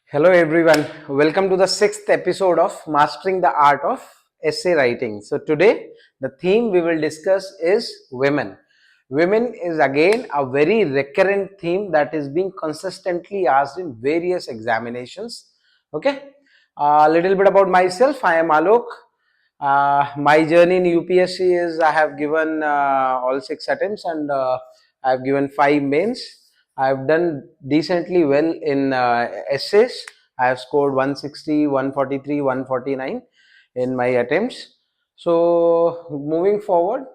Hello everyone, welcome to the sixth episode of Mastering the Art of Essay Writing. So today the theme we will discuss is women. Women is again a very recurrent theme that is being consistently asked in various examinations. Okay, a little bit about myself. I am Alok. My journey in UPSC is I have given all six attempts and I have given five mains. I have done decently well in essays. I have scored 160, 143, 149 in my attempts. So moving forward,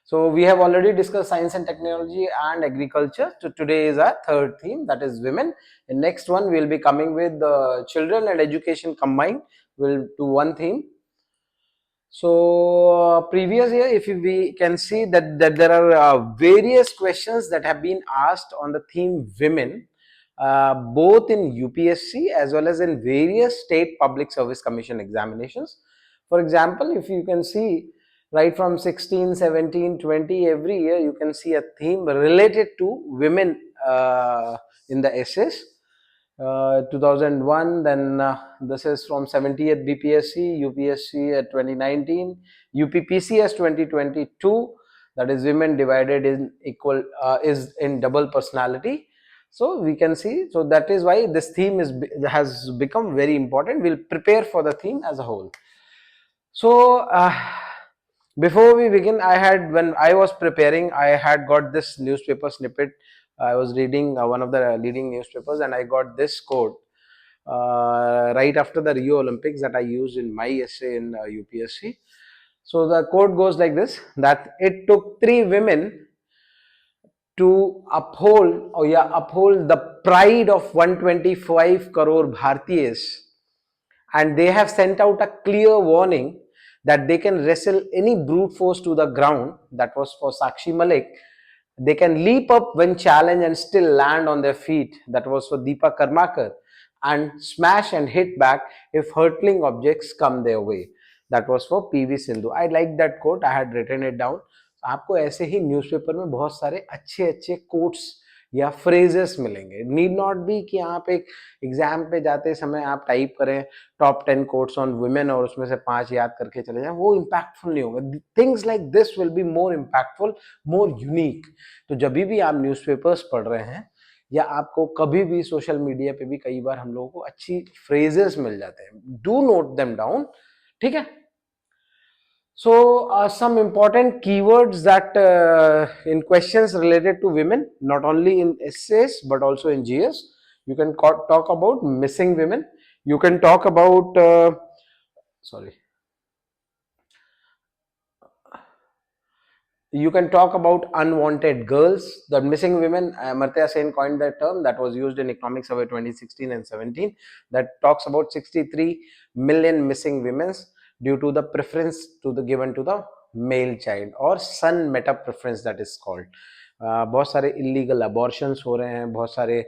so we have already discussed science and technology and agriculture. So today is our third theme, that is women. In next one, we'll be coming with children and education combined. We'll do one theme. So previous year, if we can see that there are various questions that have been asked on the theme women, both in UPSC as well as in various state public service commission examinations. For example, if you can see right from 16, 17, 20, every year you can see a theme related to women in the essays. 2001, then this is from 70th BPSC, UPSC at 2019, UPPCS 2022, that is women divided in equal is in double personality. So we can see, so that is why this theme has become very important. We'll prepare for the theme as a whole. So before we begin, when I was preparing, I had got this newspaper snippet. I was reading one of the leading newspapers, and I got this quote right after the Rio Olympics that I used in my essay in UPSC. So the quote goes like this: that it took three women to uphold the pride of 125 crore Bhartiyas, and they have sent out a clear warning that they can wrestle any brute force to the ground. That was for Sakshi Malik. They can leap up when challenged and still land on their feet. That was for Deepa Karmakar. And smash and hit back if hurtling objects come their way. That was for PV Sindhu. I like that quote. I had written it down. आपको ऐसे ही newspaper में बहुत सारे अच्छे अच्छे quotes या phrases मिलेंगे. Need not be कि आप एक एग्जाम पे जाते समय आप टाइप करें टॉप 10 कोट्स ऑन वुमेन और उसमें से 5 याद करके चले जाएं. वो इम्पैक्टफुल नहीं होगा. Things like this will be more impactful, more unique. तो जब भी आप न्यूज़पेपर्स पढ़ रहे हैं या आपको कभी भी सोशल मीडिया पे भी कई बार हम लोगों को अच्छी फ्रेजेस मिल जाते हैं, डू नोट देम डाउन. ठीक है. So some important keywords that in questions related to women, not only in essays but also in GS, you can talk about missing women. You can talk about sorry. You can talk about unwanted girls. The missing women, Amartya Sen coined that term that was used in Economic Survey 2016 and 17, that talks about 63 million missing women due to the preference given to the male child, or son meta preference that is called. बहुत सारे illegal abortions हो रहे हैं, बहुत सारे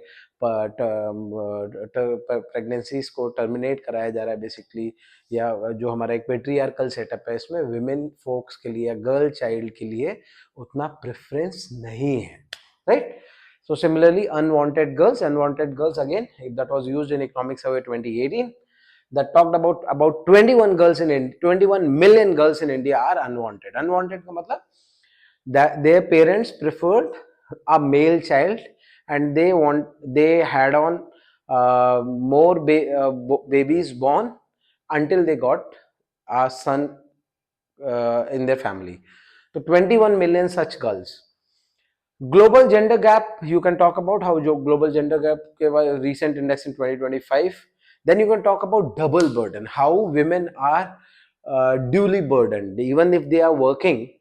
pregnancies को terminate कराया जा रहा है बेसिकली, या जो हमारा एक पेट्रियार्कल सेटअप है इसमें विमेन फोक्स के लिए, गर्ल चाइल्ड के लिए उतना प्रेफरेंस नहीं है, right. So similarly, unwanted girls again, if that was used in Economic Survey 2018, that talked about 21 girls in India, 21 million girls in India are unwanted. Unwanted का मतलब that their parents preferred a male child and they had on more babies born until they got a son in their family. So 21 million such girls. Global gender gap, you can talk about how global gender gap recent index in 2025. Then you can talk about double burden, how women are duly burdened. Even if they are working,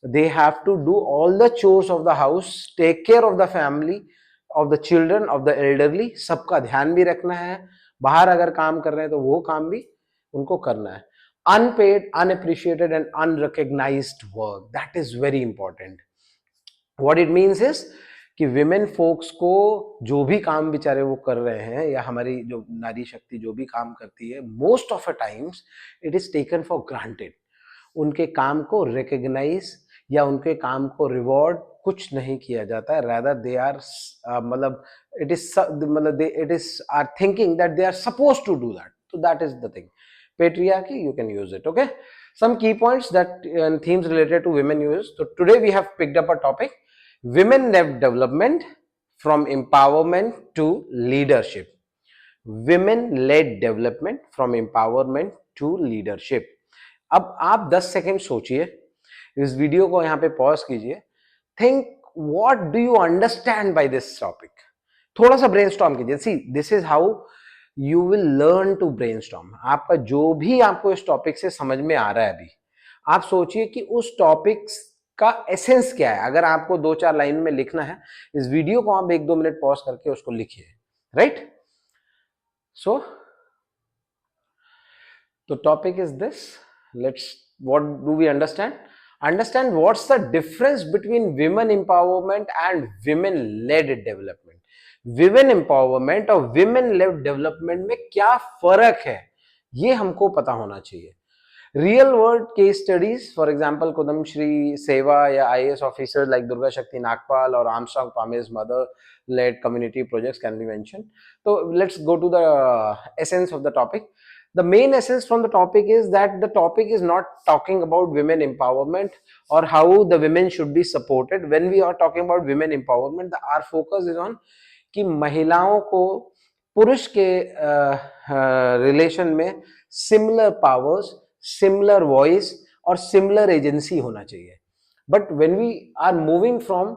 they have to do all the chores of the house, take care of the family, of the children, of the elderly. सबका ध्यान भी रखना है. बाहर अगर काम कर रहे हैं तो वो काम भी उनको करना है. Unpaid, unappreciated and unrecognized work, that is very important. What it means is कि विमेन फोक्स को जो भी काम बेचारे वो कर रहे हैं, या हमारी जो नारी शक्ति जो भी काम करती है, most of a times it is taken for granted. उनके काम को रिकग्नाइज या उनके काम को रिवॉर्ड कुछ नहीं किया जाता है, rather they are मतलब it is are thinking that they are supposed to do that. So that is the thing. Patriarchy, you can use it. Okay, some key points that and themes related to women use. So today we have picked up a topic: women led development from empowerment to leadership. Women led development from empowerment to leadership. अब आप 10 second सोचिए, इस video को यहां पे pause कीजिए, think what do you understand by this topic, थोड़ा सा ब्रेनस्टॉर्म कीजिए. See, this is how you will learn to brainstorm. आपका जो भी आपको इस टॉपिक से समझ में आ रहा है अभी, आप सोचिए कि उस टॉपिक का एसेंस क्या है. अगर आपको 2-4 लाइन में लिखना है, इस वीडियो को आप 1-2 मिनट पॉज करके उसको लिखिए. Right? So the topic is this. What do we understand what's the difference between women empowerment and women led development. women empowerment और women led development में क्या फर्क है, ये हमको पता होना चाहिए. Real world case studies, for example Kudumbashree सेवा या IAS officers like Durga Shakti Nagpal और Armstrong Pame's mother led community projects can be mentioned. So let's go to the essence of the topic. The main essence from the topic is that the topic is not talking about women empowerment or how the women should be supported. When we are talking about women empowerment, our focus is on कि महिलाओं को पुरुष के relation में similar powers, similar voice और similar agency होना चाहिए. But when we are moving from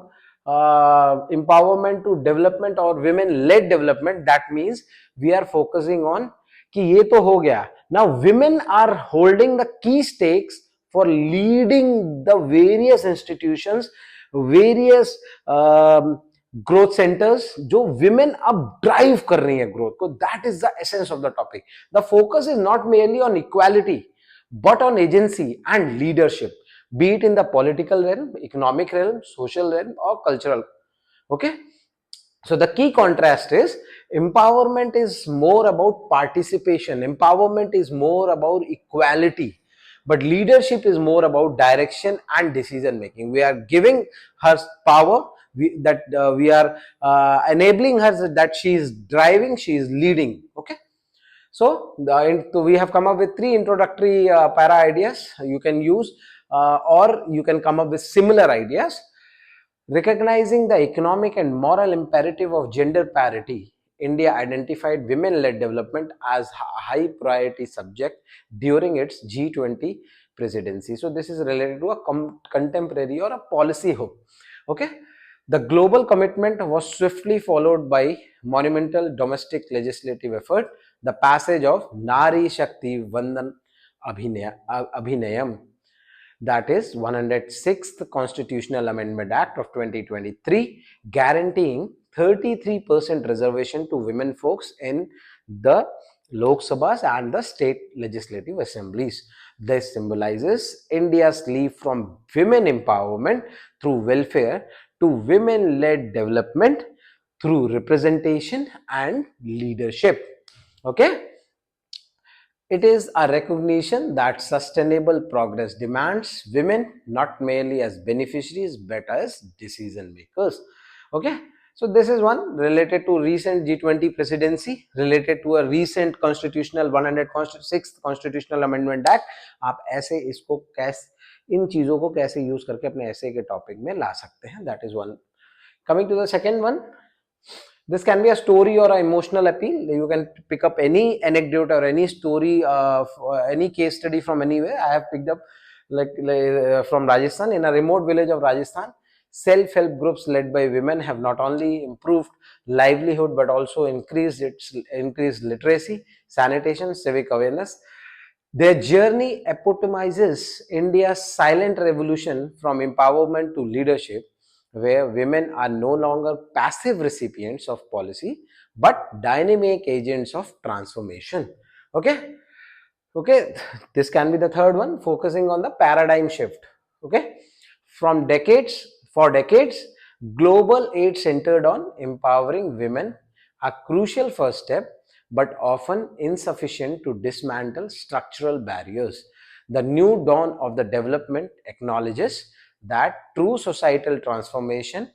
empowerment to development or women led development, that means we are focusing on कि ये तो हो गया, now women are holding the key stakes for leading the various institutions, various growth centers जो women अब drive कर रही है growth को. that is the essence of the topic. The focus is not merely on equality but on agency and leadership, be it in the political realm, economic realm, social realm or cultural. Okay, so the key contrast is empowerment is more about participation, empowerment is more about equality, but leadership is more about direction and decision making. We are giving her power, we are enabling her, that she is driving, she is leading. Okay, so we have come up with 3 introductory para ideas you can use, or you can come up with similar ideas. Recognizing the economic and moral imperative of gender parity, India identified women-led development as a high priority subject during its G20 presidency. So this is related to a contemporary or a policy hope. Okay, the global commitment was swiftly followed by monumental domestic legislative effort, the passage of Nari Shakti Vandan Abhinayam, that is 106th Constitutional Amendment Act of 2023, guaranteeing 33% reservation to women folks in the Lok Sabhas and the state legislative assemblies. This symbolizes India's leap from women empowerment through welfare to women-led development through representation and leadership. Okay, it is a recognition that sustainable progress demands women not merely as beneficiaries but as decision makers. Okay, so this is one related to recent G20 presidency, related to a recent constitutional 106th Constitutional Amendment Act. आप ऐसे इसको कैसे, इन चीजों को कैसे use करके अपने ऐसे के टॉपिक में ला सकते हैं, that is one. Coming to the second one, this can be a story or an emotional appeal. You can pick up any anecdote or any story, any case study from anywhere. I have picked up from Rajasthan. In a remote village of Rajasthan, self-help groups led by women have not only improved livelihood but also increased literacy, sanitation, civic awareness. Their journey epitomizes India's silent revolution from empowerment to leadership, where women are no longer passive recipients of policy but dynamic agents of transformation. Okay, this can be the third one, focusing on the paradigm shift. Okay, for decades, global aid centered on empowering women, a crucial first step but often insufficient to dismantle structural barriers. The new dawn of the development acknowledges that true societal transformation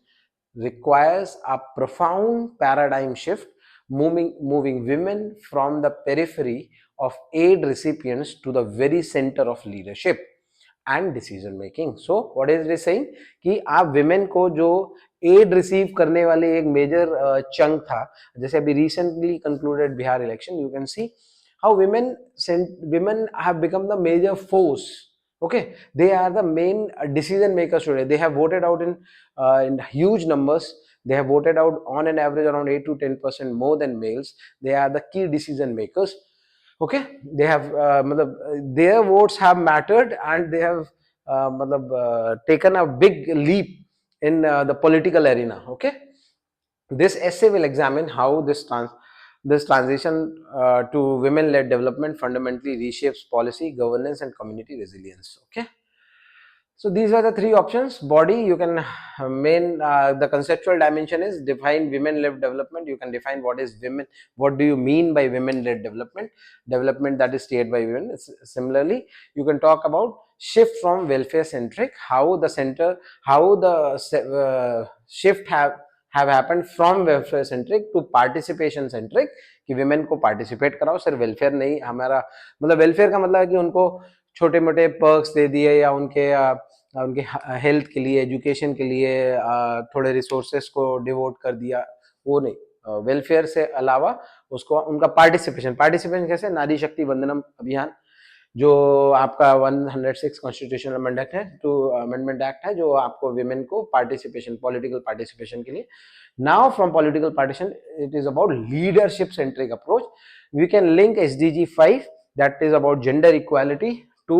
requires a profound paradigm shift, moving women from the periphery of aid recipients to the very center of leadership and decision making. So what is it saying कि आप women को जो add receive करने वाले एक major chunk था, जैसे अभी recently concluded Bihar election, you can see how women have become the major force. Okay, they are the main decision makers today. They have voted out in huge numbers. They have voted out on an average around 8 to 10% more than males. They are the key decision makers. Okay, they have their votes have mattered, and they have taken a big leap in the political arena. Okay, this essay will examine how this transition to women led development fundamentally reshapes policy, governance, and community resilience. Okay, so these were the three options. Body, you can the conceptual dimension is define women led development. You can define what is women, what do you mean by women led development that is steered by women. Similarly, you can talk about shift from welfare centric, how the shift have happened from welfare centric to participation centric, कि women को participate कराओ, सिर्फ welfare नहीं. हमारा मतलब welfare का मतलब है कि उनको छोटे मोटे पर्क्स दे दिए, या उनके हेल्थ के लिए, एजुकेशन के लिए थोड़े रिसोर्सेस को डिवोट कर दिया, वो नहीं. वेलफेयर से अलावा उसको उनका पार्टिसिपेशन कैसे, नारी शक्ति वंदनम अभियान जो आपका 106 कॉन्स्टिट्यूशनल अमेंडमेंट है, अमेंडमेंट एक्ट है, जो आपको विमेन को पार्टिसिपेशन, पॉलिटिकल पार्टिसिपेशन के लिए. Now from political participation it is about leadership centric approach. We can link SDG 5 that is about gender equality to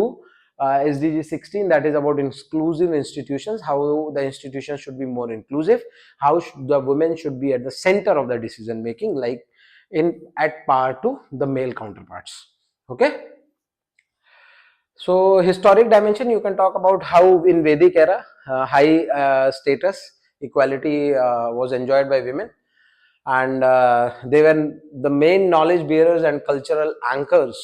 SDG 16 that is about inclusive institutions, how the institutions should be more inclusive, how the women should be at the center of the decision making, like at par to the male counterparts. Okay, so historic dimension, you can talk about how in Vedic era high status equality was enjoyed by women, and they were the main knowledge bearers and cultural anchors.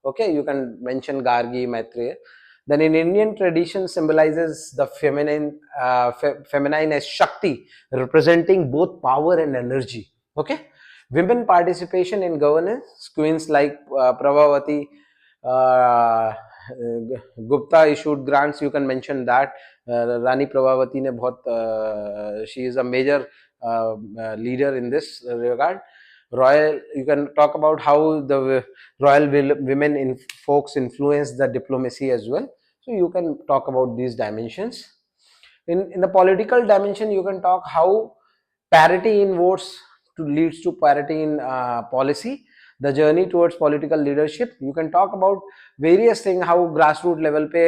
Okay, you can mention Gargi, Maitreya. Then in Indian tradition symbolizes the feminine as Shakti, representing both power and energy. Okay, women participation in governance, queens like Prabhavati uh, Gupta issued grants, you can mention that. Rani Prabhavati ne bahut, she is a major leader in this regard. Royal, you can talk about how the royal women in folks influence the diplomacy as well. So you can talk about these dimensions. In the political dimension, you can talk how parity in votes leads to parity in policy, the journey towards political leadership. You can talk about various things, how grassroots level पे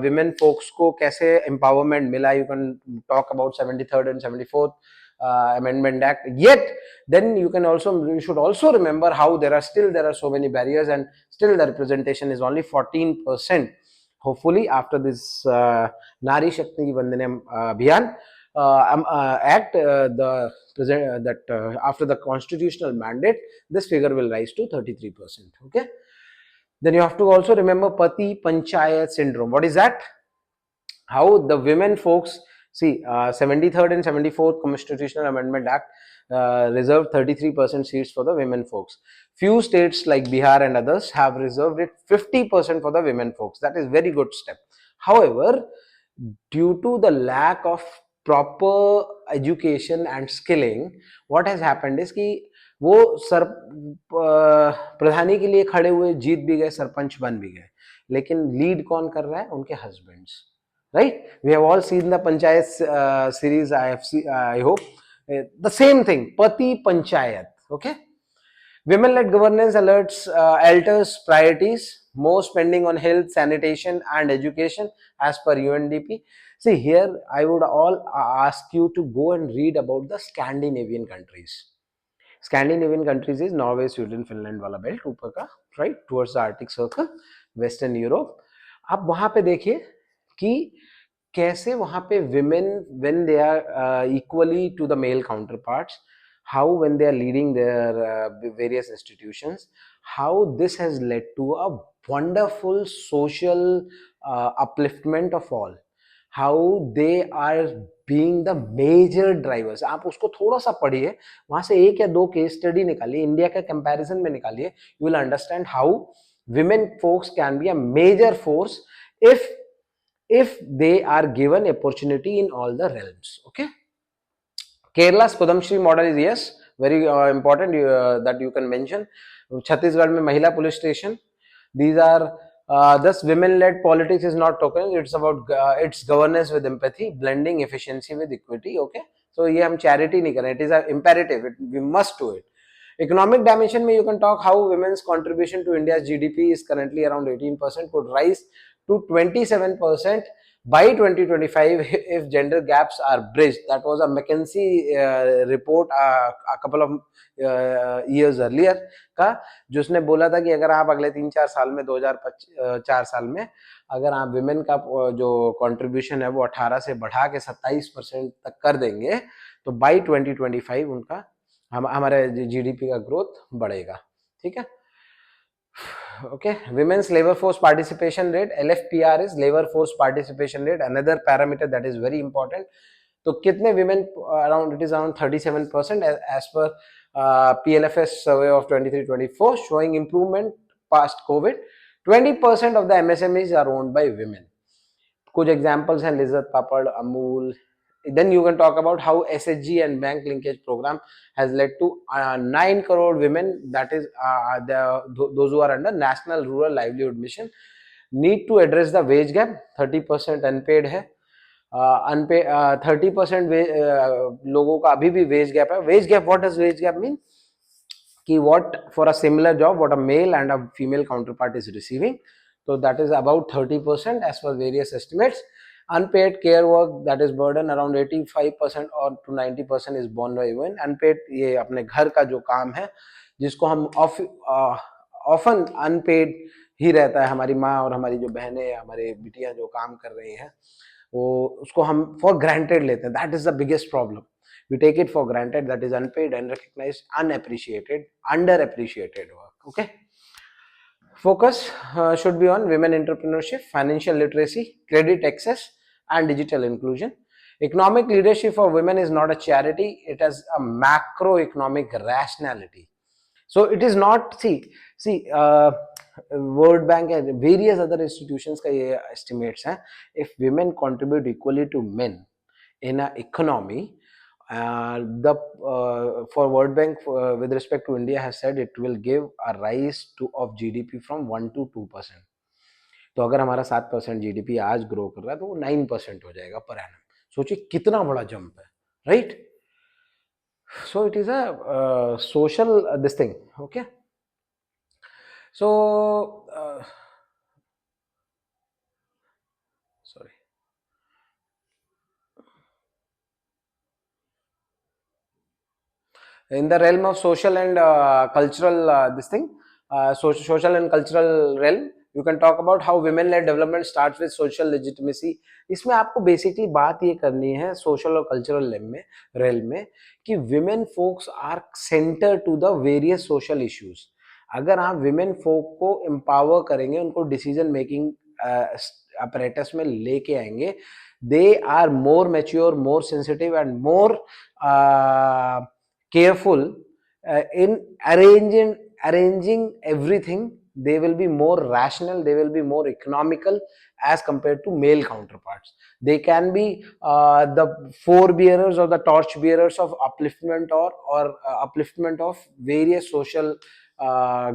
women folks को कैसे empowerment मिला. You can talk about 73rd and 74th Amendment Act. Yet then you should also remember how there are so many barriers, and still the representation is only 14%. Hopefully after this Nari Shakti Vandanam Abhiyan Act, after the constitutional mandate, this figure will rise to 33%. Okay. Then you have to also remember Pati Panchayat syndrome. What is that? How the women folks, see, 73rd and 74th Constitutional Amendment Act reserved 33% seats for the women folks. Few states like Bihar and others have reserved it 50% for the women folks. That is very good step. However, due to the lack of proper education and skilling, what has happened is कि वो प्रधानी के लिए खड़े हुए जीत भी गए, सरपंच बन भी गए, लेकिन लीड कौन कर रहा है? उनके husbands. Right, we have all seen the Panchayat series. I hope the same thing, Pati Panchayat. Okay, women led governance alters priorities, more spending on health, sanitation and education as per UNDP. See, here I would all ask you to go and read about the Scandinavian countries. Scandinavian countries is Norway, Sweden, Finland वाला belt ऊपर का, right, towards the Arctic Circle, Western Europe. आप वहां पे देखिए कि कैसे वहां पे women, when they are equally to the male counterparts, how when they are leading their various institutions, how this has led to a wonderful social upliftment of all. How they are being the major drivers. आप उसको थोड़ा सा पढ़िए, वहां से एक या दो केस स्टडी निकालिए, इंडिया के कंपैरिजन में निकालिए, you will understand how women folks can be a major force if they are given opportunity in all the realms. Okay, Kerala's Padamshri model is, yes, very important, that you can mention. Chhattisgarh mein Mahila police station. These are thus women-led politics is not token. It's about its governance with empathy, blending efficiency with equity. Okay, so ये हम charity नहीं करें. It is an imperative. We must do it. Economic dimension में you can talk how women's contribution to India's GDP is currently around 18%, could rise to 27% by 2025 if gender gaps are bridged. That was a McKinsey report a couple of years earlier का, जिसने बोला था कि अगर आप अगले 3-4 साल में 2004 साल में अगर आप विमेन का जो कंट्रीब्यूशन है वो 18 से बढ़ा के 27% तक कर देंगे तो बाय 2025 उनका हमारे जीडीपी का ग्रोथ बढ़ेगा. ठीक है. Okay, women's labor force participation rate, LFPR is labor force participation rate, another parameter that is very important. तो कितने women around, it is around 37% as per PLFS survey of 23-24 showing improvement past COVID. 20% of the MSMEs are owned by women. कुछ examples हैं Lizat Papad, Amul. Then you can talk about how SHG and bank linkage program has led to 9 crore women, that is those who are under National Rural Livelihood Mission. Need to address the wage gap. 30% unpaid है, unpaid 30% लोगों का अभी भी wage gap है. Wage gap, what does wage gap mean? कि what for a similar job what a male and a female counterpart is receiving. So that is about 30% as per various estimates. Unpaid care work, that is burden, around 85% or to 90% is borne by women. Unpaid ये अपने घर का जो काम है जिसको हम often unpaid ही रहता है, हमारी माँ और हमारी जो बहनें हमारे बिटियां जो काम कर रही हैं वो उसको हम for granted लेते हैं. That is the biggest problem. We take it for granted, that is unpaid, unrecognized, unappreciated, underappreciated work. Okay. Focus should be on women entrepreneurship, financial literacy, credit access, and digital inclusion. Economic leadership for women is not a charity, it has a macroeconomic rationality. So it is not, see, World Bank and various other institutions का ये estimates हैं, if women contribute equally to men in an economy, for World Bank with respect to India has said it will give a rise of GDP from 1 to 2%. तो अगर हमारा 7% GDP आज grow कर रहा है तो वो 9% हो जाएगा पर एनम. सोचिए कितना बड़ा जंप है, right? So it is a social this thing. Okay, so sorry. In the realm of social and cultural this thing, social and cultural realm, you can talk about how women led development starts with social legitimacy. इसमें आपको basically बात ये करनी है social और cultural realm में कि women folks are center to the various social issues. अगर आप women folk को empower करेंगे, उनको decision making apparatus में लेके आएंगे, they are more mature, more sensitive and more careful in arranging everything. They will be more rational, they will be more economical as compared to male counterparts. They can be the forebearers or the torch bearers of upliftment or upliftment of various social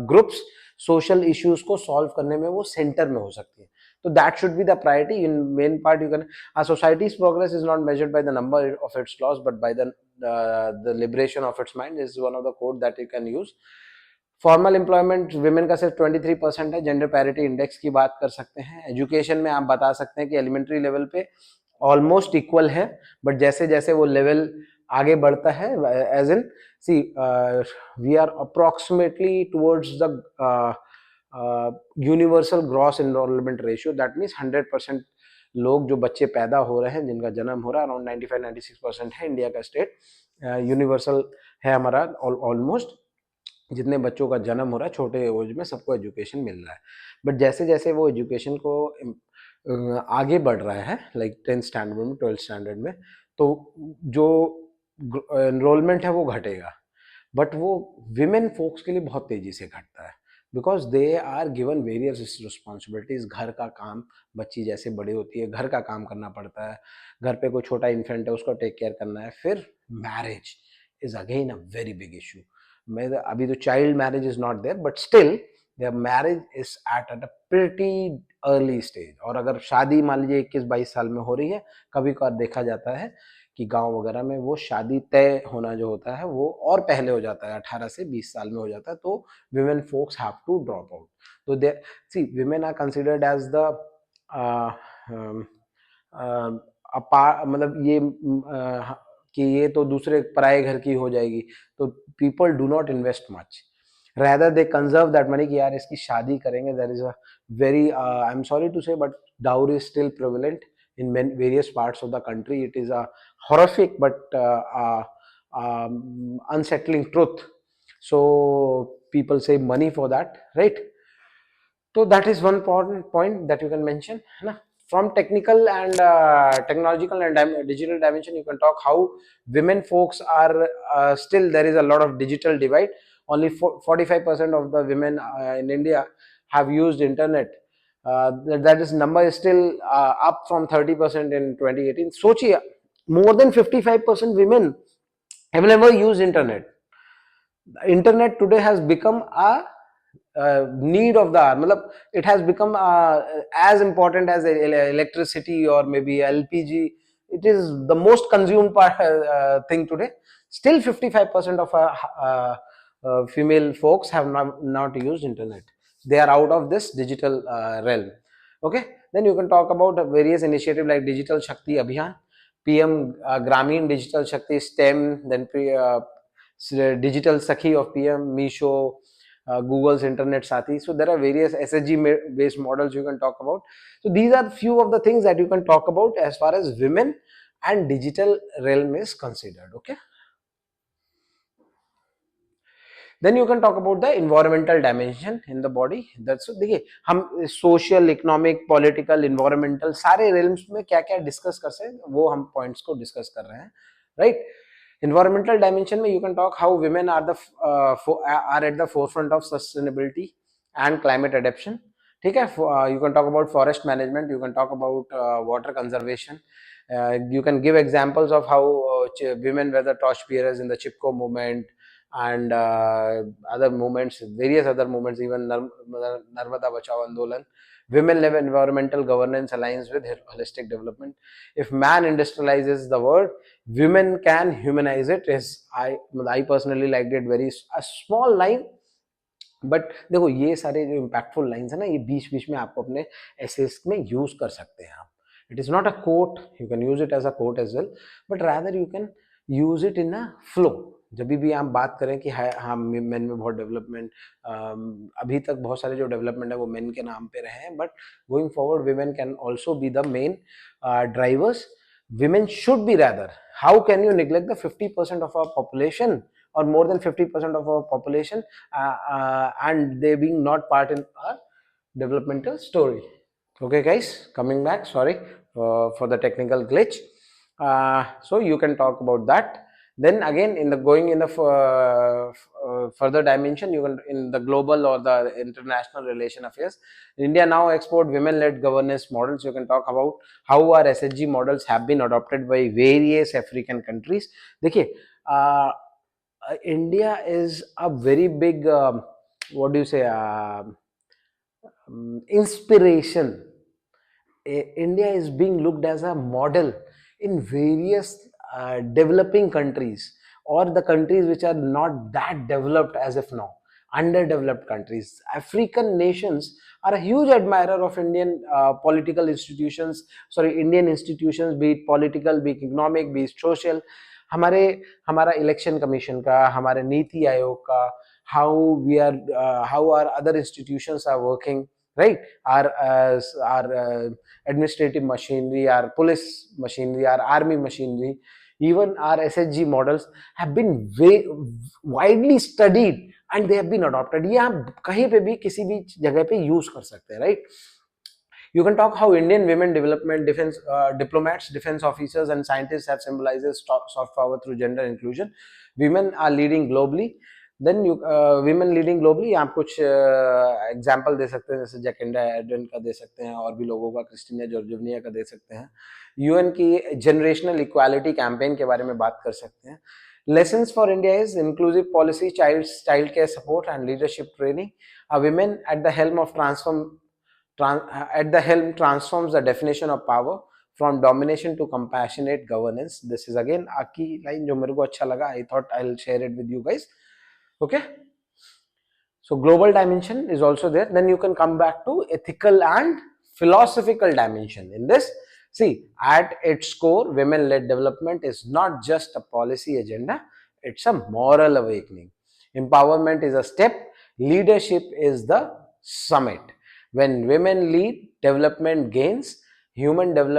groups. Social issues को solve करने में वो center में हो सकती है. So that should be the priority. In main part, you can, a society's progress is not measured by the number of its laws, but by the liberation of its mind is one of the quote that you can use. Formal employment women का सिर्फ 23% है. Gender parity index की बात कर सकते हैं. Education में आप बता सकते हैं कि एलिमेंट्री लेवल पे ऑलमोस्ट इक्वल है, बट जैसे जैसे वो लेवल आगे बढ़ता है, as in see we are approximately towards the universal gross enrolment ratio. That means 100% लोग जो बच्चे पैदा हो रहे हैं, जिनका जन्म हो रहा है, अराउंड 95-96% है. इंडिया का स्टेट यूनिवर्सल है हमारा. ऑलमोस्ट जितने बच्चों का जन्म हो रहा है छोटे एज में सबको एजुकेशन मिल रहा है. बट जैसे जैसे वो एजुकेशन को आगे बढ़ रहा है, लाइक 10th स्टैंडर्ड में, 12th स्टैंडर्ड में, तो जो एनरोलमेंट है वो घटेगा, बट वो विमेन फोक्स के लिए बहुत तेजी से घटता है, because they are given various responsibilities. घर का काम, बच्ची जैसे बड़ी होती है घर का काम करना पड़ता है, घर पे कोई छोटा इन्फेंट है उसको टेक केयर करना है, फिर marriage is again a very big issue. मैं अभी तो child marriage is not there, but still their marriage is at a pretty early stage। और अगर शादी मान लीजिए 21-22 साल में हो रही है, कभी कभार देखा जाता है कि गांव वगैरह में वो शादी तय होना जो होता है वो और पहले हो जाता है, 18 से 20 साल में हो जाता है, तो women folks have to drop out। तो दे सी women are considered as the मतलब ये कि ये तो दूसरे पराये घर की हो जाएगी, तो people do not invest much, rather they conserve that money कि यार इसकी शादी करेंगे। there is a very I'm sorry to say but dowry is still prevalent in various parts of the country। it is a horrific but unsettling truth, so people save money for that, right? So that is one important point that you can mention, है ना? From technical and technological and digital dimension, you can talk how women folks are still there is a lot of digital divide। Only 45% of the women in India have used internet। That is number is still up from 30% in 2018। सोचिए, more than 55% women have never used internet। Internet today has become a need of the hour, मतलब it has become as important as electricity or maybe LPG। it is the most consumed thing today। Still 55% of female folks have not used internet, they are out of this digital realm। Okay, then you can talk about various initiatives like Digital Shakti Abhiyan, PM Gramin Digital Shakti STEM, then Digital Sakhi of PM, Meesho, Google's Internet Sathi। So there are various SSG based models you can talk about। So these are few of the things that you can talk about as far as women and digital realm is considered। Okay, then you can talk about the environmental dimension in the body। that's देखिए हम social, economic, political, environmental सारे realms में क्या क्या discuss कर सकते हैं वो हम पॉइंट्स को डिस्कस कर रहे हैं, राइट? environmental dimension में you can talk how women are the are at the forefront of sustainability and climate adaptation। ठीक है, you can talk about forest management, you can talk about water conservation। You can give examples of how women were the torch bearers in the Chipko movement and other movements, various other movements, even Narmada Bachao Andolan। Women led environmental governance aligns with holistic development। If man industrializes the world, women can humanize it। is I personally liked it very a small line, but देखो ये सारे जो impactful lines है ना, ये बीच बीच में आपको अपने एसेस में यूज कर सकते हैं आप। It is not a quote, you can use it as a quote as well, but rather you can use it in a flow. जब भी आप बात करें कि हाँ मेन में बहुत डेवलपमेंट, अभी तक बहुत सारे जो डेवलपमेंट है वो मेन के नाम पे रहे हैं, but going forward women can also be the main drivers. Women should be rather, how can you neglect the 50% of our population or more than 50% of our population and they being not part in our developmental story। Okay guys, coming back, sorry for the technical glitch। So you can talk about that। Then again in the going in the further dimension, you can in the global or the international relation affairs, India now export women led governance models। you can talk about how our SHG models have been adopted by various African countries। देखिए India is a very big what do you say inspiration। India is being looked as a model in various developing countries or the countries which are not that developed as of now, underdeveloped countries। African nations are a huge admirer of Indian political institutions, sorry Indian institutions, be it political, be it economic, be it social। हमारे हमारा election commission का, हमारे नीति आयोग का, how we are how our other institutions are working, right? Our administrative machinery, our police machinery, our army machinery, even our SHG models have been widely studied and they have been adopted। ये आप कहीं पे भी किसी भी जगह पे use कर सकते हैं, right? You can talk how Indian women development, defense diplomats, defense officers, and scientists have symbolizes soft power through gender inclusion. Women are leading globally. Then you women leading globally, आप कुछ example दे सकते हैं, जैसे Jacinda Arden का दे सकते हैं, और भी लोगों का, क्रिस्टीना जॉर्जिनिया का दे सकते हैं. यूएन की जनरेशनल इक्वालिटी कैंपेन के बारे में बात कर सकते हैं. Lessons for India is inclusive policy, child care support, and leadership training. A women at the helm of transforms the definition of power from domination to compassionate governance. This is again a key line जो मेरे को अच्छा लगा. I thought I'll share it with you guys. Okay. So global dimension is also there. Then you can come back to ethical and philosophical dimension. In this, see, at its core, women-led development is not just a policy agenda, it's a moral awakening. Empowerment is a step, leadership is the summit. When women lead, development gains, human depth,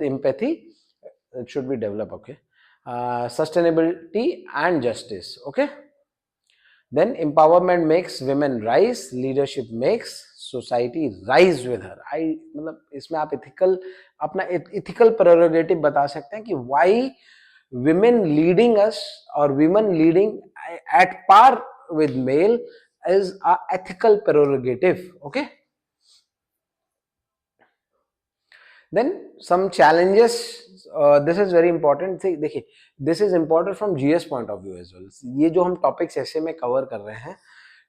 empathy, it should be developed, okay. Sustainability and justice, okay. Then empowerment makes women rise, leadership makes society rise with her. I मतलब इसमें आप अपना ethical prerogative बता सकते हैं कि why women leading us or women leading at par with male is a ethical prerogative, okay. Then some challenges, this is very important. देखिए, this is important from GS point of view as well. ये जो हम topics ऐसे में cover कर रहे हैं,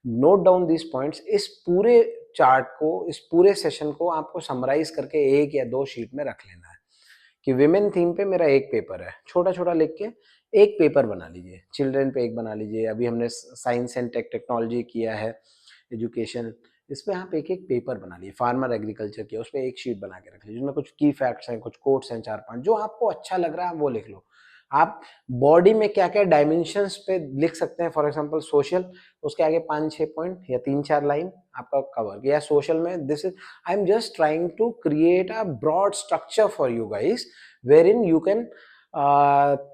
note down these points. इस पूरे चार्ट को, इस पूरे सेशन को आपको समराइज करके एक या दो शीट में रख लेना है कि विमेन थीम पे मेरा एक पेपर है, छोटा छोटा लिख के एक पेपर बना लीजिए. चिल्ड्रन पे एक बना लीजिए. अभी हमने साइंस एंड टेक्नोलॉजी किया है, एजुकेशन, इस पे आप एक एक पेपर बना लीजिए. फार्मर एग्रीकल्चर किया, उस पर एक शीट बना के रख लीजिए, जिसमें कुछ की फैक्ट्स हैं, कुछ कोट्स हैं, 4-5 जो आपको अच्छा लग रहा है वो लिख लो. आप बॉडी में क्या क्या डायमेंशंस पे लिख सकते हैं. फॉर एग्जांपल सोशल, उसके आगे 5-6 पॉइंट या 3-4 लाइन आपका कवर किया. सोशल में this is, I am just trying to create a broad structure for you guys where in you can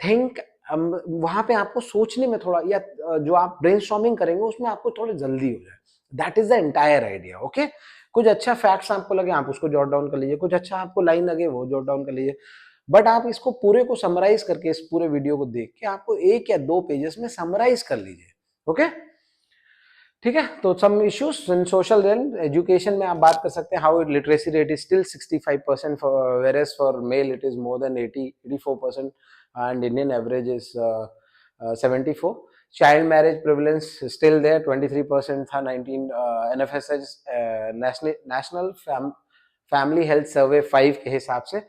think. वहां पे आपको सोचने में थोड़ा, या जो आप ब्रेनस्टॉर्मिंग करेंगे उसमें आपको थोड़ी जल्दी हो जाए. That is the entire idea, okay. कुछ अच्छा फैक्ट्स आपको लगे आप उसको जॉट डाउन कर लीजिए, कुछ अच्छा आपको लाइन लगे वो जॉट डाउन कर लीजिए. बट आप इसको पूरे को समराइज करके, इस पूरे वीडियो को देख के आपको 1 या 2 पेजेस में समराइज कर लीजिए, ओके. ठीक है. तो some issues in social and education में आप बात कर सकते हैं. How literacy rate is still 65%, whereas for male it is more than 84%, and Indian average is 74. Child marriage prevalence is still there, 23% था. 19 NFSS National Family Health Survey 5 के हिसाब से.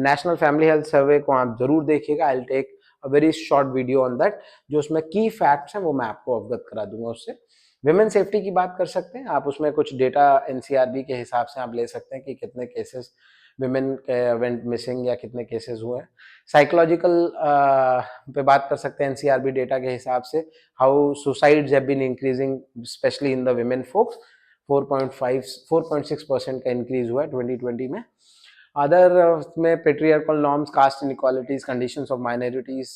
National Family Health Survey को आप जरूर देखिएगा. I'll take a very short video on that. जो उसमें की फैक्ट्स हैं वो मैं आपको अवगत करा दूंगा उससे. विमेन सेफ्टी की बात कर सकते हैं आप, उसमें कुछ डेटा NCRB के हिसाब से आप ले सकते हैं कि कितने केसेस विमेन वेंट मिसिंग या कितने केसेस हुए. साइकोलॉजिकल पे बात कर सकते हैं NCRB डेटा के हिसाब से. How suicides have been increasing specially in the women folks. 4.6% का इंक्रीज हुआ है 2020 में. अदर में patriarchal norms, caste inequalities, conditions of minorities,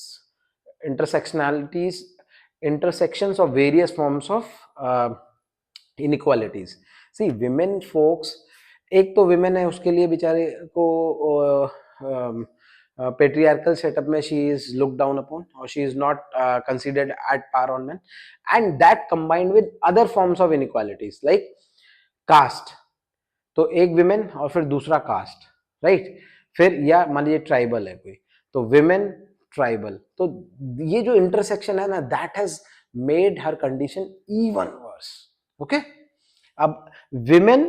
intersections of various forms of inequalities. See, women folks, एक तो विमेन है उसके लिए बेचारे को पेट्रियार्कल सेटअप में she is look down upon और she is not considered at par on man, and that combined with other forms of inequalities like caste. तो एक विमेन और फिर दूसरा कास्ट, राइट. फिर या मान लीजिए ट्राइबल है कोई, तो विमेन ट्राइबल. तो ये जो इंटरसेक्शन है ना, that has made her condition even worse, okay. अब विमेन,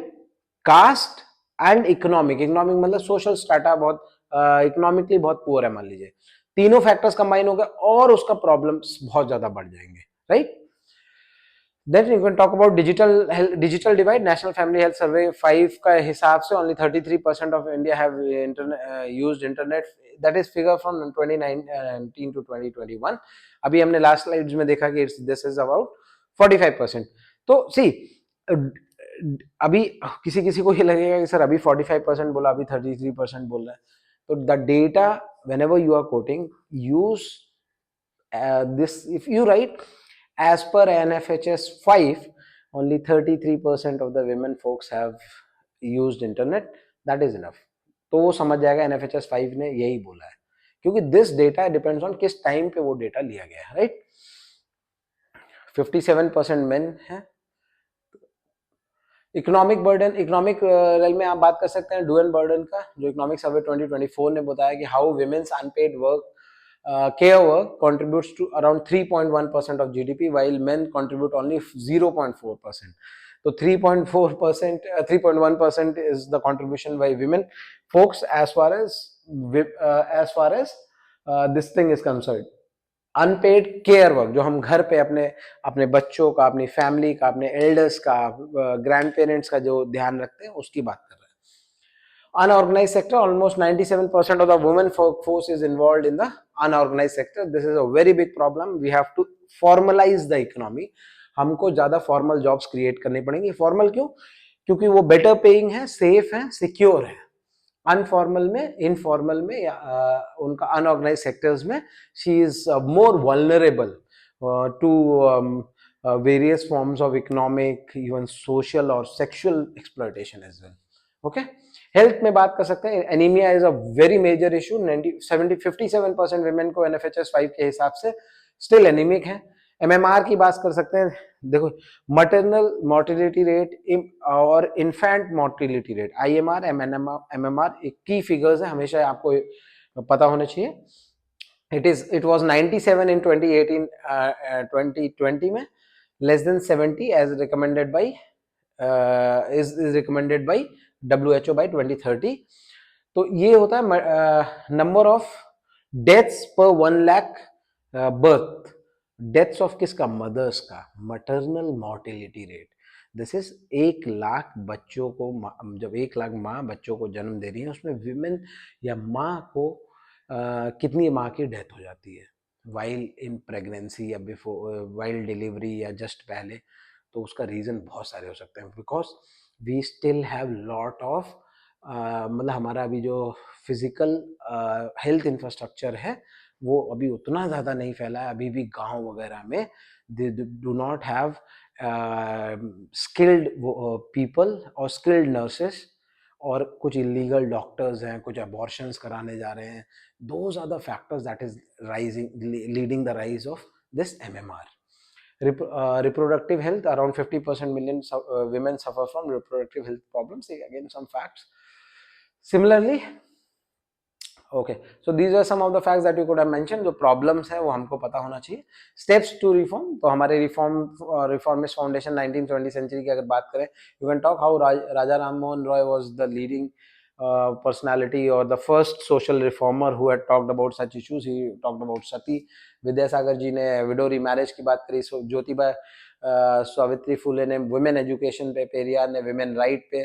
कास्ट एंड इकोनॉमिक मतलब सोशल स्टाटा बहुत इकोनॉमिकली बहुत पुअर है मान लीजिए, तीनों फैक्टर्स कंबाइन हो गए और उसका प्रॉब्लम्स बहुत ज्यादा बढ़ जाएंगे, right. Then you can talk about digital divide. National Family Health Survey 5 का हिसाब से only 33% of India have used internet. That is figure from 2019 to 2021. अभी हमने last slides में देखा कि this is about 45%. तो see, अभी किसी को ये लगेगा कि सर अभी 45% बोला, अभी 33% बोल रहा है. तो the data whenever you are quoting, use this. If you write as per NFHS 5, only 33% of the women folks have used internet, that is enough. तो वो समझ जाएगा NFHS 5 ने यही बोला है, क्योंकि दिस डेटा डिपेंड्स ऑन किस टाइम पे वो डेटा लिया गया है, राइट। 57% मेन है। इकोनॉमिक बर्डन, इकोनॉमिक रेल में आप बात कर सकते हैं ड्यूअल बर्डन का, जो इकोनॉमिक सर्वे 2024 ने बताया कि how women's unpaid work care work contributes to around 3.1% of GDP, while men contribute only 0.4%. So 3.4%, 3.1% is the contribution by women folks as far as this thing is concerned. Unpaid care work, जो हम घर पे अपने अपने बच्चों का, अपनी family का, अपने एल्डर्स का, ग्रैंड पेरेंट्स का जो ध्यान रखते हैं, उसकी बात कर रहे हैं। Unorganized sector, almost 97% of the women workforce is involved in the unorganized sector. This is a very big problem. We have to formalize the economy. हमको ज्यादा फॉर्मल जॉब्स क्रिएट करनी पड़ेंगी। फॉर्मल क्यों? क्योंकि वो बेटर पेइंग है, safe है, secure है। अनफॉर्मल में, इनफॉर्मल में या उनका अनऑर्गेनाइज सेक्टर्स में she is more vulnerable to various forms of economic, even social और sexual exploitation as well. Okay, health में बात कर सकते हैं, anaemia is a very major issue. 57% women को NFHS 5 के हिसाब से स्टिल एनीमिक है। MMR की बात कर सकते हैं, देखो मटरनल मोर्टिलिटी रेट और infant mortality rate, IMR, MMR एक की फिगर्स है, हमेशा आपको पता होना चाहिए। इट वाज 97 इन 2018, 2020 में, less than 70 as recommended by is recommended by WHO by 2030। तो ये होता है नंबर ऑफ डेथ्स पर 1 लाख बर्थ। डेथ्स ऑफ किसका? मदर्स का। Maternal mortality rate, this is 1 lakh बच्चों को, जब 1 लाख माँ बच्चों को जन्म दे रही है, उसमें विमेन या माँ को कितनी माँ की डेथ हो जाती है वाइल इन प्रेगनेंसी या बिफोर, वाइल डिलीवरी या जस्ट पहले। तो उसका रीजन बहुत सारे हो सकते हैं, because we still have lot of, मतलब हमारा अभी जो फिजिकल हेल्थ इंफ्रास्ट्रक्चर है वो अभी उतना ज़्यादा नहीं फैला है। अभी भी गांव वगैरह में they do not have skilled people और स्किल्ड नर्सेस, और कुछ इलीगल डॉक्टर्स हैं, कुछ अबॉर्शंस कराने जा रहे हैं। Those are the factors that is rising, leading the rise of this MMR। Reproductive health, around 50% million women suffer from reproductive health problems. Again, some facts. Similarly, okay, so these are some of the facts that you could have mentioned. जो problems है वो हमको पता होना चाहिए। Steps to reform, तो हमारे reformist foundation 19th-20th century की अगर बात करें, you can talk how Raja Ram Mohan Roy was the leading personality or the first social reformer who had talked about such issues. He talked about sati. Vidyasagar ji ने window remarriage की बात करी, ज्योतिबा सावित्री फुले ने women education पे, पेरियार ने women right पे,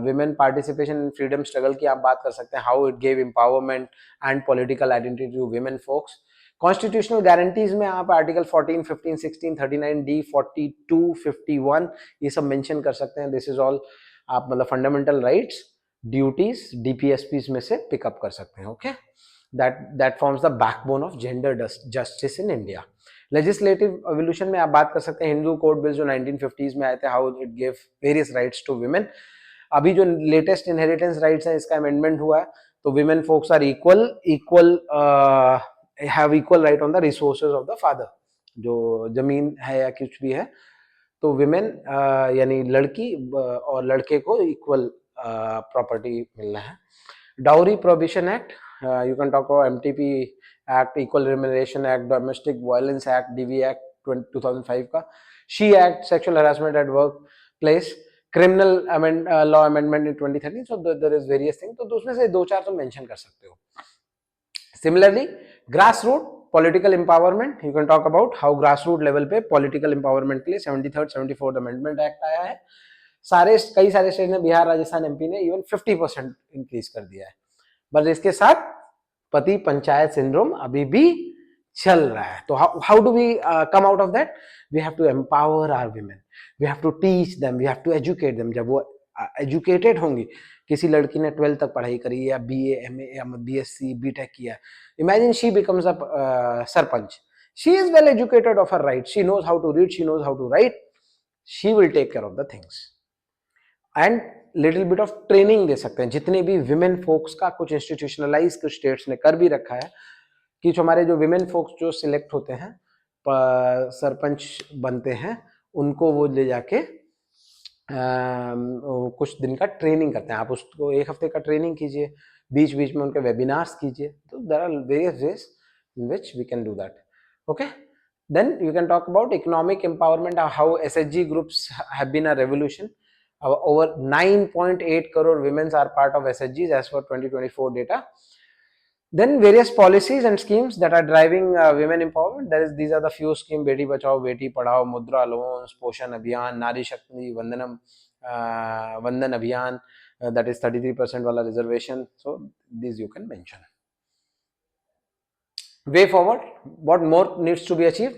women participation in freedom struggle की आप बात कर सकते हैं, how it gave empowerment and political identity to women folks. Constitutional guarantees में आप आर्टिकल 14, 15, 16, 39D, 42, 51 ये सब मेंशन कर सकते हैं। दिस इज ऑल आप मतलब फंडामेंटल राइट्स, ड्यूटीज DPSPs में से पिकअप कर सकते हैं। Okay, that forms the backbone of gender justice in India. Legislative evolution में आप बात कर सकते हैं, हिंदू कोड बिल जो 1950s में आए थे, how it gave various rights to women। अभी जो लेटेस्ट इनहेरिटेंस राइट्स हैं, इसका अमेंडमेंट हुआ है, तो women folks are have equal right on the resources of the father। जो जमीन है या कुछ भी है, तो women यानी लड़की और लड़के को इक्वल प्रॉपर्टी मिलना है। Dowry prohibition act, you can talk about MTP Act, Equal Remuneration Act, Domestic Violence Act, DV Act 2005 का, She Act, Sexual Harassment at Workplace, Criminal Law Amendment in 2013। So there is various things, तो उसमें से 2-4 तो mention कर सकते हो। Similarly, grassroots political empowerment, you can talk about how grassroots level पे political empowerment के लिए 73rd 74th Amendment Act आया है। कई सारे स्टेट ने, बिहार, राजस्थान, MP ने इवन 50% इंक्रीज कर दिया है। बट इसके साथ पति पंचायत सिंड्रोम अभी भी चल रहा है। तो how do we come out of that? We have to empower our women, we have to teach them, we have to educate them. जब वो एजुकेटेड होंगी, किसी लड़की ने 12th तक पढ़ाई करी या BA, MA या BSc, BTech किया, imagine she becomes a sarpanch, she is well educated of her right, she knows how to read, she knows how to write, she will take care of the things and little bit of training दे सकते हैं. जितने भी women focus का कुछ institutionalise कुछ states ने कर भी रखा है कि जो हमारे जो विमेन फोक्स जो सिलेक्ट होते हैं सरपंच बनते हैं, उनको वो ले जाके कुछ दिन का ट्रेनिंग करते हैं. आप उसको 1 हफ्ते का ट्रेनिंग कीजिए, बीच बीच में उनके वेबिनार्स कीजिए. तो there are various ways in which we can do that. Okay, then you can talk about economic empowerment, how SHG groups have been a revolution. Over 9.8 crore women are part of SHGs as per 2024 data. Then various policies and schemes that are driving women empowerment. These are the few schemes: Beti Bachao, Beti Padhao, Mudra loans, Poshan Abhiyan, Nari Shakti Vandan Abhiyan, that is 33% wala reservation. So these you can mention. Way forward, what more needs to be achieved?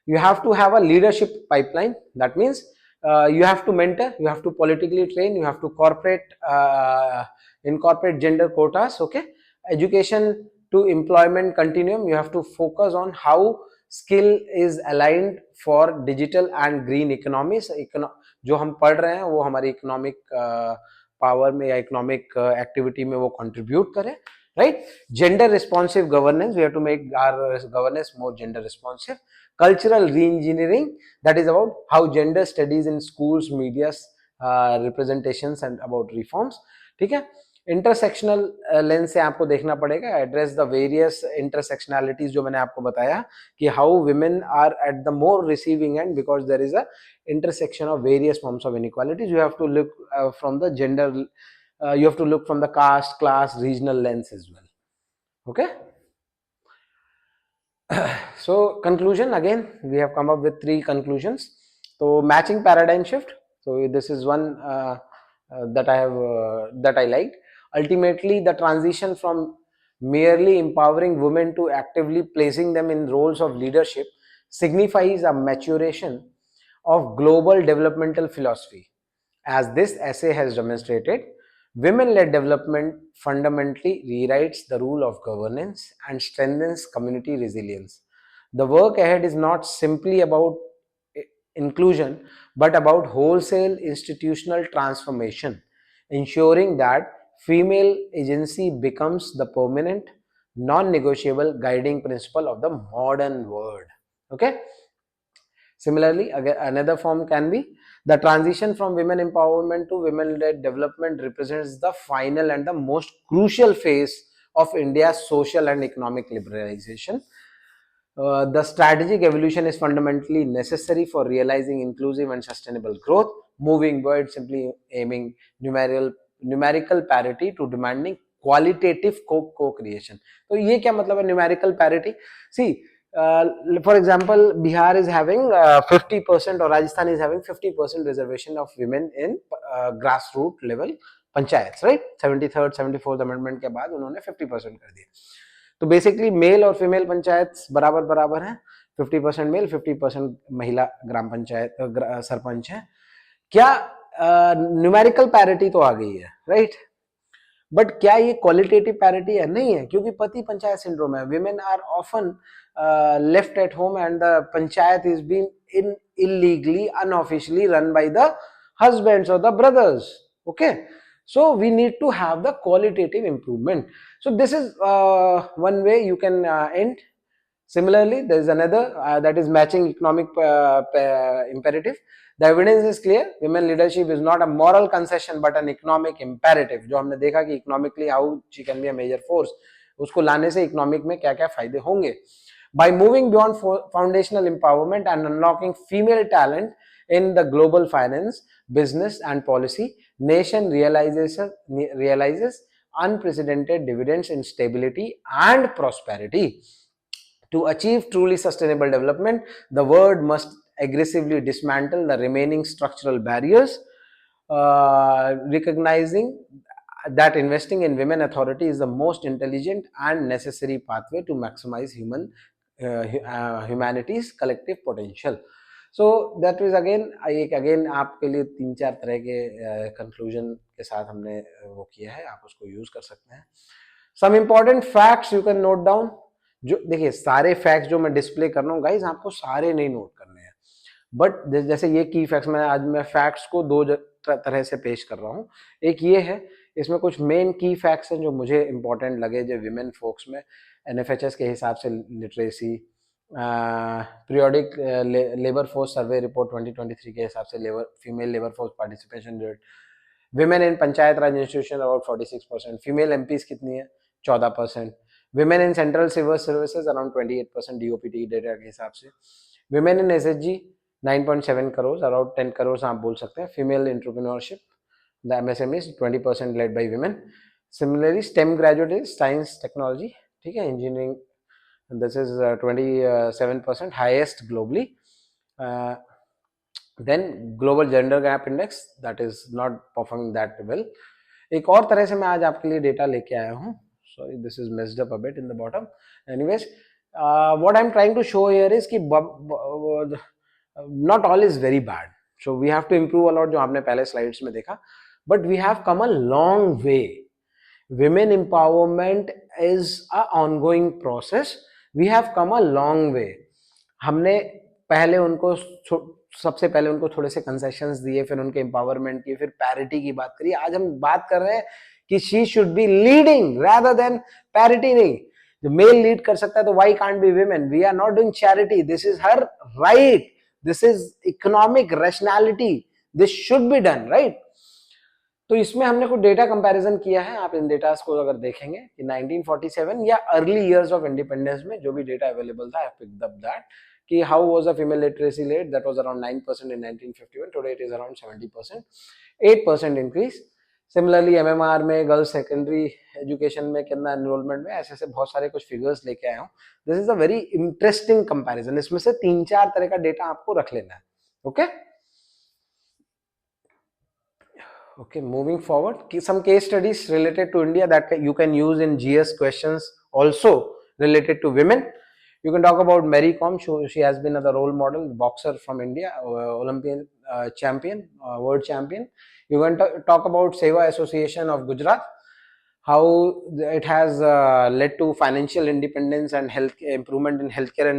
You have to have a leadership pipeline. That means you have to mentor, you have to politically train, you have to incorporate gender quotas. Okay, education to employment continuum, you have to focus on how skill is aligned for digital and green economies. जो हम पढ़ रहे हैं वो हमारी economic power में या economic activity में वो कंट्रीब्यूट करे. Right, gender responsive governance, we have to make our governance more gender responsive. Cultural re-engineering, that is about how gender studies in schools, medias, representations and about reforms. ठीक है, intersectional lens से आपको देखना पड़ेगा, address the various intersectionalities जो मैंने आपको बताया कि how women are at the more receiving end because there is a intersection of various forms of inequalities. You have to look from the gender, you have to look from the caste, class, regional lens as well. Okay. So conclusion, again we have come up with 3 conclusions. So matching paradigm shift, so this is one that I have that I liked. Ultimately the transition from merely empowering women to actively placing them in roles of leadership signifies a maturation of global developmental philosophy. As this essay has demonstrated, women-led development fundamentally rewrites the rule of governance and strengthens community resilience. The work ahead is not simply about inclusion, but about wholesale institutional transformation, ensuring that female agency becomes the permanent, non-negotiable guiding principle of the modern world. Okay. Similarly, again, another form can be the transition from women empowerment to women-led development represents the final and the most crucial phase of India's social and economic liberalization. The strategic evolution is fundamentally necessary for realizing inclusive and sustainable growth, moving beyond simply aiming numerical parity to demanding qualitative co-creation. तो ये क्या मतलब है numerical parity? See, for example, Bihar is having 50% or Rajasthan is having 50% reservation of women in grassroots level panchayats, right? 73rd 74th amendment के बाद उन्होंने 50% कर दिया. तो बेसिकली मेल और फीमेल पंचायत बराबर बराबर हैं, 50% मेल 50% महिला ग्राम पंचायत सरपंच है. क्या न्यूमेरिकल पैरिटी तो आ गई है, राइट, बट क्या ये क्वालिटेटिव पैरिटी है? नहीं है, क्योंकि पति पंचायत सिंड्रोम है. Women are often left at home and the panchayat is been in illegally unofficially run by the husbands or the brothers. Okay, so we need to have the qualitative improvement. So this is one way you can end. Similarly, there is another that is matching economic imperative. The evidence is clear. Women leadership is not a moral concession but an economic imperative. जो हमने देखा कि economically how she can be a major force, उसको लाने से economic में क्या क्या फायदे होंगे. By moving beyond foundational empowerment and unlocking female talent in the global finance, business and policy, nation realizes unprecedented dividends in stability and prosperity. To achieve truly sustainable development, the world must aggressively dismantle the remaining structural barriers, recognizing that investing in women authority is the most intelligent and necessary pathway to maximize humanity's collective potential. So that is again आपके लिए 3-4 तरह के conclusion के साथ हमने वो किया है, आप उसको यूज कर सकते हैं. Some important facts you can note down. जो देखिए सारे फैक्ट्स जो मैं डिस्प्ले कर रहा हूँ गाइज, आपको सारे नहीं नोट करने हैं, बट जैसे ये की फैक्ट्स, मैं फैक्ट्स को दो तरह से पेश कर रहा हूँ। एक ये है, इसमें कुछ मेन की फैक्ट्स हैं जो मुझे इंपॉर्टेंट लगे जो विमेन फोक्स में। एनएफएचएस के हिसाब से literacy, periodic labour force survey report 2023 के हिसाब से female labour force participation rate, women in panchayat raj institution about 46%, female MPs कितनी है 14%, women in central civil services around 28% DoPT डेटा के हिसाब से, women in SHG 9.7 crore around 10 crore आप बोल सकते हैं, female entrepreneurship the MSME 20% led by women, similarly STEM graduate science technology, ठीक है, engineering, this is 27% highest globally. Then global gender gap index, that is not performing that well. एक और तरह से मैं आज आपके लिए डेटा लेके आया हूँ, sorry this is messed up a bit in the bottom, anyways what I'm trying to show here is कि not all is very bad, so we have to improve a lot जो आपने पहले slides में देखा, but we have come a long way. Women empowerment is a ongoing process. We have come a long way. हमने पहले उनको सबसे पहले उनको थोड़े से कंसेशंस दिए, फिर उनके एम्पावरमेंट की, फिर पैरिटी की बात करी। आज हम बात कर रहे हैं कि she should be leading rather than parity. नहीं, जो मेल लीड कर सकता है तो why can't be women? We are not doing charity, this is her right, this is economic rationality, this should be done, right? तो इसमें हमने कुछ डेटा कंपैरिजन किया है। आप इन डेटा को अगर देखेंगे कि 1947 या अर्ली इयर्स ऑफ इंडिपेंडेंस में जो भी डेटा अवेलेबल था, आई पिक्ड अप दैट कि how was the female literacy rate, that was around 9% in 1951, today it is around 70%, 8% increase. Similarly MMR में गर्ल्स सेकेंडरी एजुकेशन में कितना एनरोलमेंट में, ऐसे ऐसे बहुत सारे कुछ फिगर्स लेके आया हूँ। This is a very interesting comparison. इसमें से 3-4 तरह का डेटा आपको रख लेना है, okay? Okay, moving forward, some case studies related to India that you can use in GS questions also related to women. You can talk about Mary Kom. She has been the role model boxer from India, Olympian champion, world champion. You can talk about Seva Association of Gujarat, how it has led to financial independence and health improvement in healthcare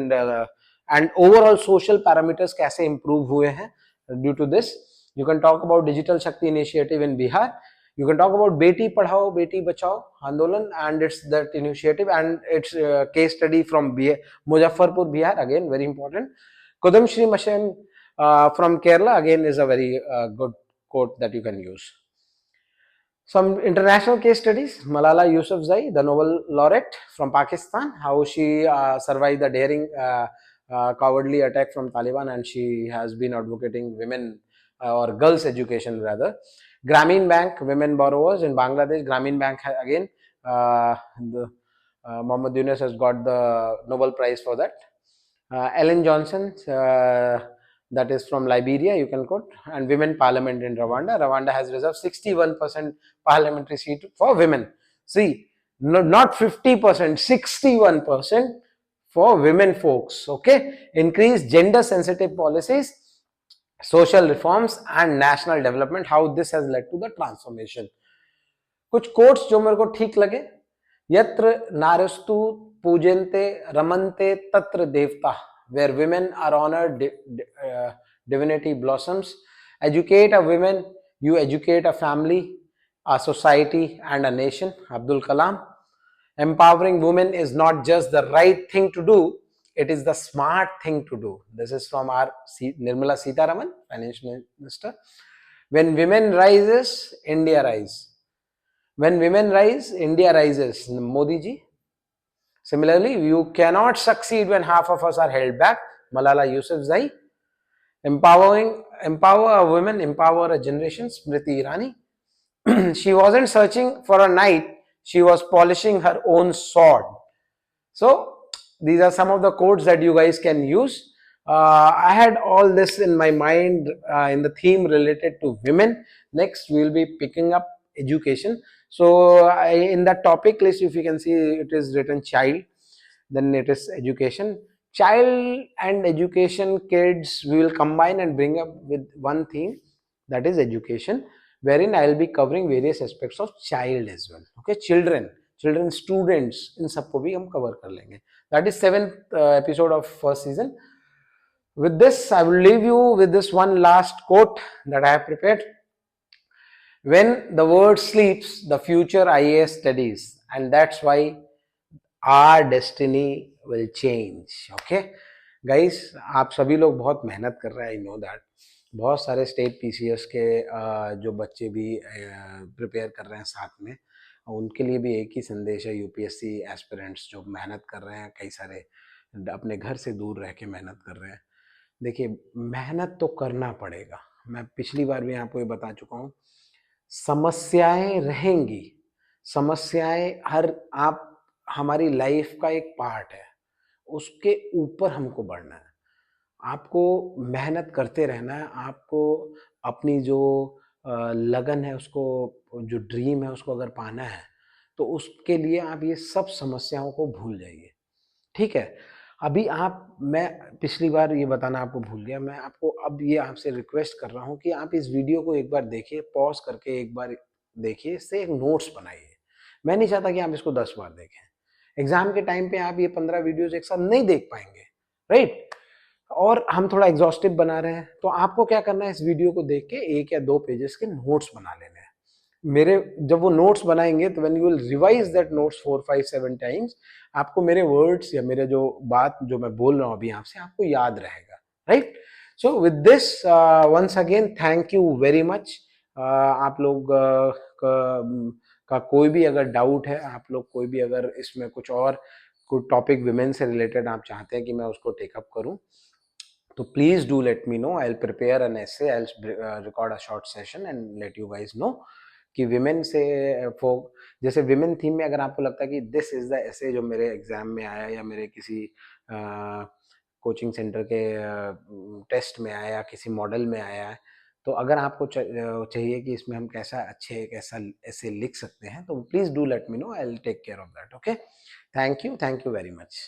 and overall social parameters कैसे improve हुए हैं due to this. You can talk about Digital Shakti initiative in Bihar. You can talk about Beti Padhao, Beti Bachao Andolan and its that initiative and its case study from Muzaffarpur, Bihar, again very important. Kudam Shri Mission from Kerala, again is a very good quote that you can use. Some international case studies, Malala Yousafzai, the Nobel laureate from Pakistan, how she survived the daring cowardly attack from Taliban, and she has been advocating women or girls education rather. Grameen Bank, women borrowers in Bangladesh, Grameen Bank again, Mohammed Yunus has got the Nobel Prize for that. Ellen Johnson, that is from Liberia, you can quote, and women parliament in Rwanda. Rwanda has reserved 61% parliamentary seat for women. See, no, not 50%, 61% for women folks, okay? Increase gender sensitive policies, social reforms and national development, how this has led to the transformation. कुछ quotes जो मेरे को ठीक लगे, यत्र नारस्तु पूजन्ते रमन्ते तत्र देवता, where women are honored, divinity blossoms. Educate a woman, you educate a family, a society and a nation, Abdul Kalam. Empowering women is not just the right thing to do, it is the smart thing to do. This is from our Nirmala Sitharaman, Finance Minister. When women rises, India rises. When women rise, India rises, Modi ji. Similarly, you cannot succeed when half of us are held back, Malala Yousafzai. Empower a woman, empower a generation, Smriti Irani. She wasn't searching for a knight, she was polishing her own sword. So, these are some of the quotes that you guys can use. I had all this in my mind in the theme related to women. Next, we will be picking up education. So, in that topic list, if you can see, it is written child, then it is education. Child and education, kids, we will combine and bring up with one theme, that is education, wherein I will be covering various aspects of child as well. Okay, children, students, इन सबको भी हम cover कर लेंगे. That is 7th episode of first season. With this, I will leave you with this one last quote that I have prepared. When the world sleeps, the future IAS studies, and that's why our destiny will change. Okay, guys, आप सभी लोग बहुत मेहनत कर रहे हैं, I know that. बहुत सारे स्टेट पीसीएस के जो बच्चे भी प्रिपेयर कर रहे हैं साथ में, उनके लिए भी एक ही संदेश है. यूपीएससी एस्पिरेंट्स जो मेहनत कर रहे हैं, कई सारे अपने घर से दूर रह के मेहनत कर रहे हैं. देखिए, मेहनत तो करना पड़ेगा. मैं पिछली बार भी आपको ये बता चुका हूँ, समस्याएं रहेंगी. समस्याएं हर आप हमारी लाइफ का एक पार्ट है, उसके ऊपर हमको बढ़ना है. आपको मेहनत करते रहना है. आपको अपनी जो लगन है, उसको, जो ड्रीम है, उसको अगर पाना है, तो उसके लिए आप ये सब समस्याओं को भूल जाइए. ठीक है. अभी आप, मैं पिछली बार ये बताना आपको भूल गया, मैं आपको अब ये आपसे रिक्वेस्ट कर रहा हूँ कि आप इस वीडियो को एक बार देखिए, पॉज करके एक बार देखिए, इससे एक नोट्स बनाइए. मैं नहीं चाहता कि आप इसको 10 बार देखें. एग्जाम के टाइम पे आप ये 15 वीडियोस एक साथ नहीं देख पाएंगे, राइट? और हम थोड़ा एग्जॉस्टिव बना रहे हैं, तो आपको क्या करना है, इस वीडियो को देख के 1 या 2 पेजेस के नोट्स बना लेने हैं. मेरे जब वो नोट्स बनाएंगे, तो when you will revise that notes 4 5 7 times, आपको मेरे वर्ड्स या मेरे जो बात जो मैं बोल रहा हूँ अभी आपसे, आपको याद रहेगा, right? So with this, once again thank you very much. आप लोग का कोई भी अगर डाउट है, आप लोग कोई भी अगर इसमें कुछ और कोई टॉपिक विमेन से रिलेटेड आप चाहते हैं कि मैं उसको टेकअप करूं, तो please do let me know. I will prepare an essay, I will record a short session and let you guys know कि विमेन से फोक, जैसे विमेन थीम में अगर आपको लगता है कि दिस इज द एसे जो मेरे एग्जाम में आया, या मेरे किसी कोचिंग सेंटर के टेस्ट में आया, या किसी मॉडल में आया है, तो अगर आपको चाहिए कि इसमें हम कैसा अच्छे कैसा ऐसे लिख सकते हैं, तो please do let me know. I will take care of that. Okay, thank you very much.